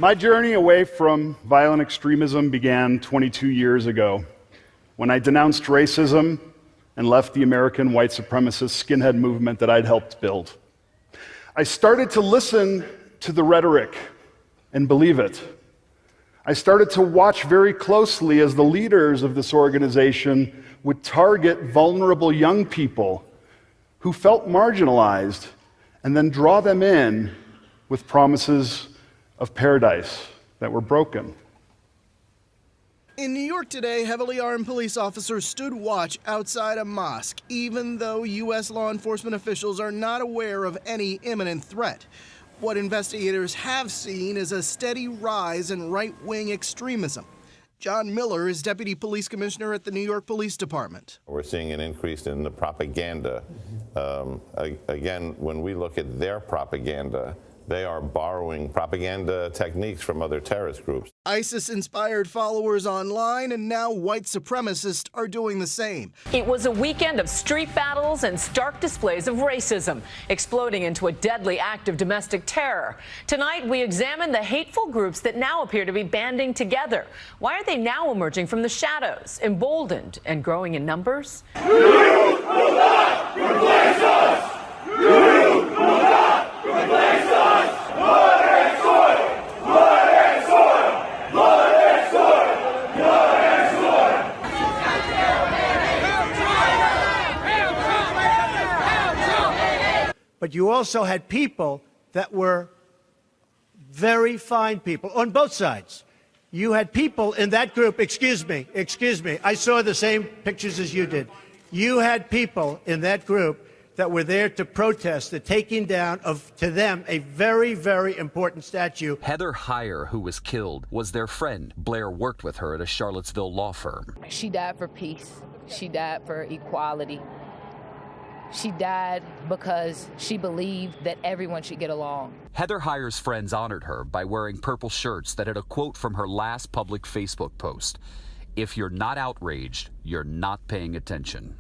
My journey away from violent extremism began 22 years ago when I denounced racism and left the American white supremacist skinhead movement that I'd helped build. I started to listen to the rhetoric and believe it. I started to watch very closely as the leaders of this organization would target vulnerable young people who felt marginalized and then draw them in with promises of paradise that were broken. In New York today, heavily armed police officers stood watch outside a mosque, even though U.S. law enforcement officials are not aware of any imminent threat. What investigators have seen is a steady rise in right-wing extremism. John Miller is Deputy Police Commissioner at the New York Police Department. We're seeing an increase in the propaganda. Again, when we look at their propaganda, they are borrowing propaganda techniques from other terrorist groups. ISIS-inspired followers online and now white supremacists are doing the same. It was a weekend of street battles and stark displays of racism, exploding into a deadly act of domestic terror. Tonight, we examine the hateful groups that now appear to be banding together. Why are they now emerging from the shadows, emboldened and growing in numbers? You will not replace us! You will not replace us! Blood and soil! Blood and soil! Blood and soil! Blood and soil! But you also had people that were very fine people on both sides. You had people in that group, excuse me, I saw the same pictures as you did. You had people in that group that were there to protest the taking down of, to them, a very, very important statue. Heather Heyer, who was killed, was their friend. Blair worked with her at a Charlottesville law firm. She died for peace. She died for equality. She died because she believed that everyone should get along. Heather Heyer's friends honored her by wearing purple shirts that had a quote from her last public Facebook post: "If you're not outraged, you're not paying attention."